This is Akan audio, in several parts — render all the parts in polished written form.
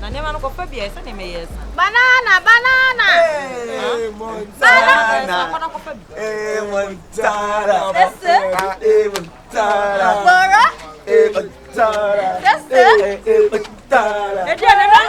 Na ne ma no ko fa bia se ne me yes. Banana. Montana. Montana. Montana. Bora. Montana. Montana.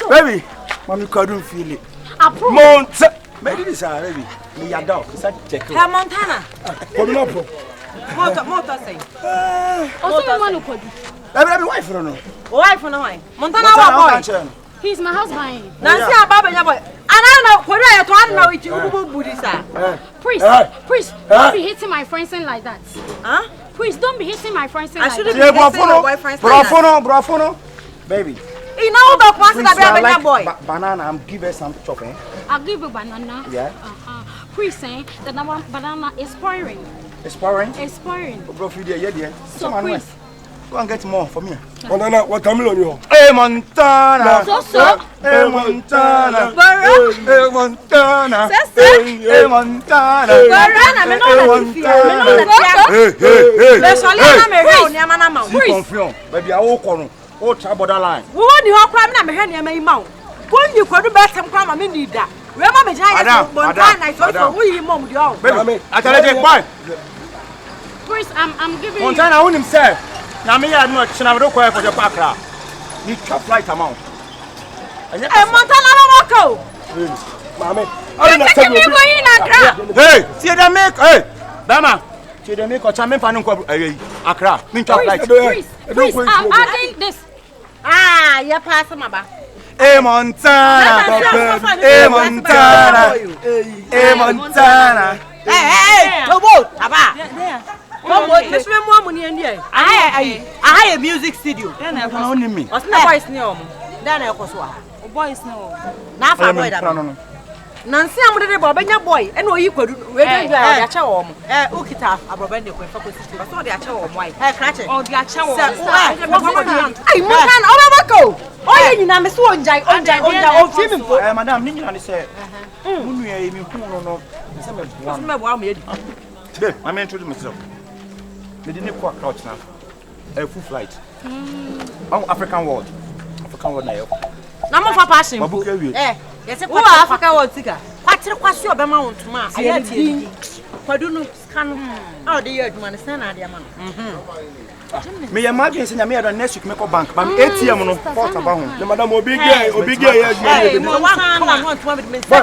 Baby, mommy couldn't feel it. Montana. Maybe this baby. Me ya dog. Is that check? Montana. Come up. Motor say. Also, man, who Baby, wife no. Wife no why? Montana boy. He's my husband. Nancy Ababa nya boy. Anana ko do to anana with you budi sa. Priest, don't be hitting my friends like that. Huh? Priest, don't be hitting my friends like that. Be Brofono. Baby. You know about once that boy. Banana, I'm give her some chopping. I'll give you banana. Yeah. Priest saying that our banana is spoiling. Expiring? Expiring. Bro, yeah. So, Priest. Go and get more for me. Banana, what watermelon you? Hey, Montana. So. Hey, Montana. Bora. Hey, Montana. Hey, Montana. Bora, me know Hey. Let's all na me hwe oniama na ma. Confusion. Baby, I will call. Oh, borderline. Wo ni ho kwa na me hwe oniama yi ma wo. Ko nyi kwadu betem kwa ma me need da. We ma me jan ya Montana so wo yi mom di o. Baby, I tell you why. Priest, I'm giving Montana own himself. Now me ya no china do kwa for the park ra. Ni chop flight amount. Montana no wako. Mama. Hey, see them make Bama. See them make chairman fan nko Accra. Me chop flight. Priest, I'm adding this. Ya pass ma ba. Hey Montana. Hey Montana. Hey Montana. Hey, Tobo, aba. This me mo money and here. I a music studio. Then I don't need me. What's the boys name? Then I go so. Boys no. Na fa boy da. No. Nancy amde boy benya boy e no yi kwadu we dey ya cha wo mo. Okita abroba ne kwen fa ko sister. So dey acha wo mo ai. Krache. O dey acha wo. Ai mo kan obabako. Oye nyina me so onjai o fi mi mpo. Madam, ni nyina ni say. Munu ya mi hu no. Say me boa. Me boa me edi. Babe, I may introduce myself. Me didn't quite crouch now. A full flight. African world na yo. Na mo fa passion. Yes, who Africa world tika. Kwatire kwase obema wontuma. Aye tie. Kwadu no scan. How dey you aduma ne san na dey ma no. Me imagine say na me next week me go bank. But ATM no port aba ho. The madam obi gay ya aduma. Mo wan come on to me say.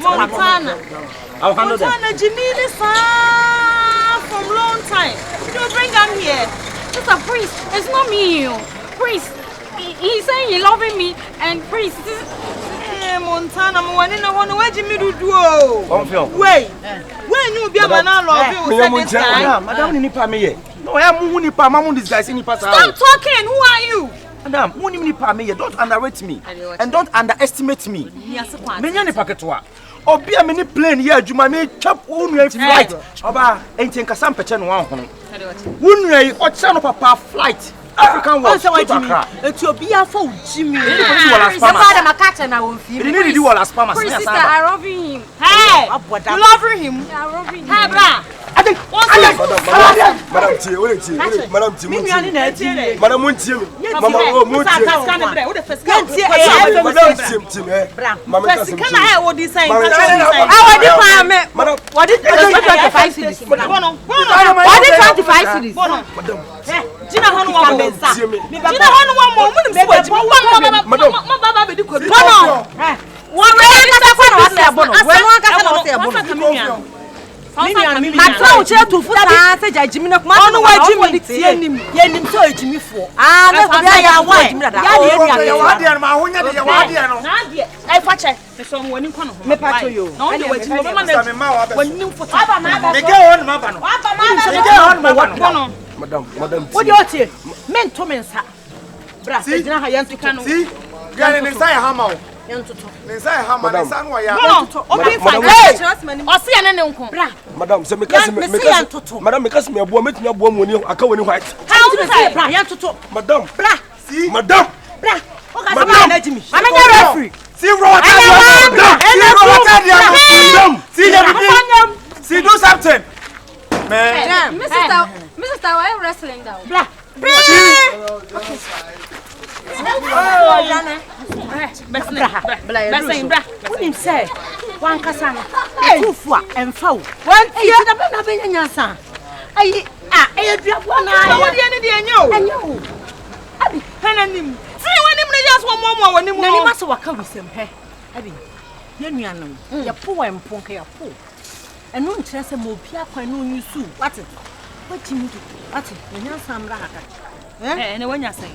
Montana. I'll handle them. Montana Jimmy from long time. You bring him here. It's a priest. It's not me. Priest. He's saying he loving me and priest. Montana, mo wani na wono waji mi dudu o. Confirm. Wait. When you be a man love you say this guy. Madam ni nipa me here. No, I am who nipa, mamu this guy say nipa sa. Stop talking. Who are you? Madam, who nipa me here. Don't underrate me and don't underestimate me. Me nya nipa ketwa. Obi a mini plane here adwuma me chap wonu flight. Oba enti nkasa mpeke no wan hono. Wonu yi o che no papa flight. African world. Eti obi afọ ujimi. Somebody makacha na won fi. You need to do all as spam as sister, I love him. Hey, you love him? I love him. Hey, bra. Madam tie, we tie. Madam tie. Me nuane na tie. Madam mun tie me. Mama o mun tie. Wo de first can tie. Madam tie. Mama ka sem. Kana e wo design. Ah, wo di pa me. Madam, what did 25 cities? What did 25 cities? Madam. Gina hono wa bensa. Gina hono wa mo mun bi waji. Mo baba be di ko. Bono. Wo re ka ta na wase bono. We no ka ta na wase bono. Matra uche tu futa se jajimi na kuma onu wajimi tie nim ye nim so ejimi fo na ko bia ya wajimi da ya wade ma honya de ya wade no na de ai fa che me so mo wani kono me pa to yo na on de wajimi mo ma wani nim futa aba ma aba me ge won ma ba no aba ma aba me ge won ma ba no Madam wo de otie me nto me nsa bra ejina ha yanto ka no see gani ne sai hama yanto ne sai hama ne sai no ya okay fine osi ya ne nko bra madam se me kasi madam me kasi me abo metumi abo mo ni aka woni white how to say bra yanto madam bra see madam bra o ka sama na jimi mama nya referee see Robert madam see do something man Mr. Why wrestling down? bra Unim say one kasana tufua emfa one tie na benya nyasa ayi duafo na wo de ne de enyo abi hananim tiri wanim ne yaso mo wanim na ni maso waka wisem he abi ye nuanam ye po wa mponka ye po enu nkyere se mo bia kwan no nyusu wate watimi wate nyasa amra haka ne wanya sai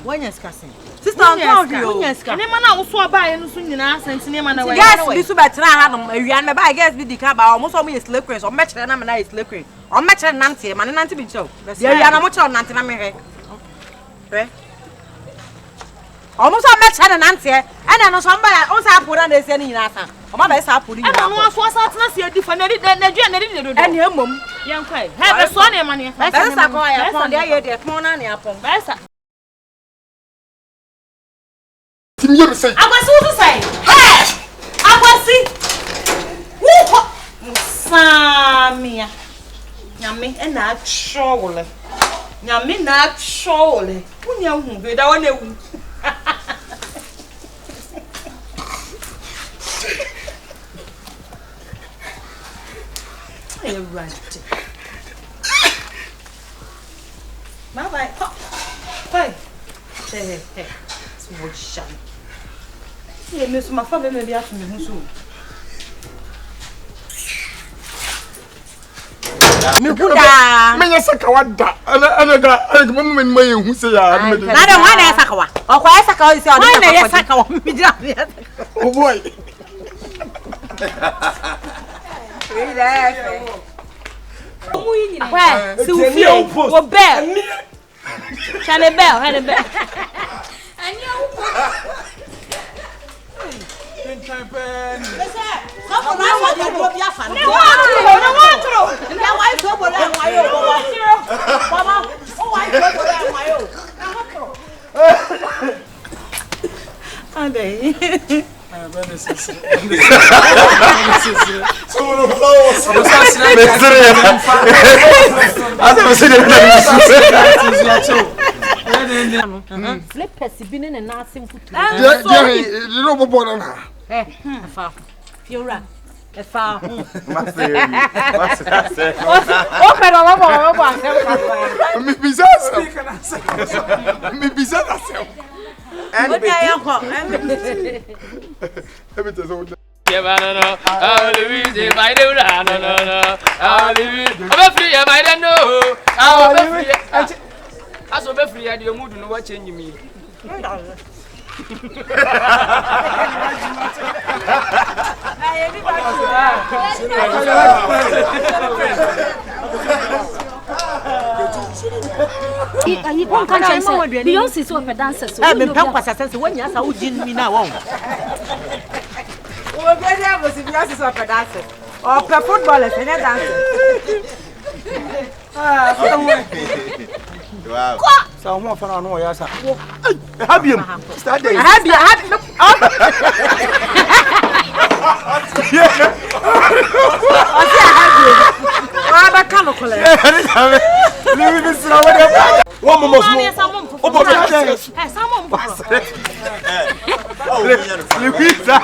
sister wanya ska ne mana wo so abaye no so nyina asante ne mana wa gas bi so betra ha no awian me ba gas bi dika ba o mo so mo ye slave queen o me kire na me na ye slave queen o me kire nante ma ne nante bi chew ye awian na mo chew nante na me he o mo so me kire nante e no so mba ya o sa apura na ese ni nyina asa o ma ba sa apura nyina no so asa tena se adi fa na di na dua na di do e ne emom yan kwai he be so na ma ne ba sa ko ya pon de ye de pon na ne apon ba sa Timye me say. Akwasi wo say. Hey! Akwasi. Wo Musamia. Nyame na atwole. Nyame na atwole. Unya hu be da wona ewu. Hey, right. Bye bye. Hey. Hey. What shall yeah, Miss my father may be asking me soon. Mikuda. Me yasaka wada. Ana me me hu se ya. Na de wan na yasaka wa. Okwa yasaka wa isi o de na yasaka wa. Mi dira yasaka. Oh boy. Where? Sylvie. Wo bell. Chane bell, had a bell. And Flippers been in a nursing foot. Little bobo na. Fa. Fiora. E fa. Me bizarre. Me bizarre. And be Aso be free ya mudu no wa change me. Beyonce so pe dancer so. Me pam kwasa sense wanya sa ujin mi na won. O be dey go si Beyonce so pe dancer. O pe footballers e dancer. wow. So mo fa no ya sa. Habiem. Start there. Luisa,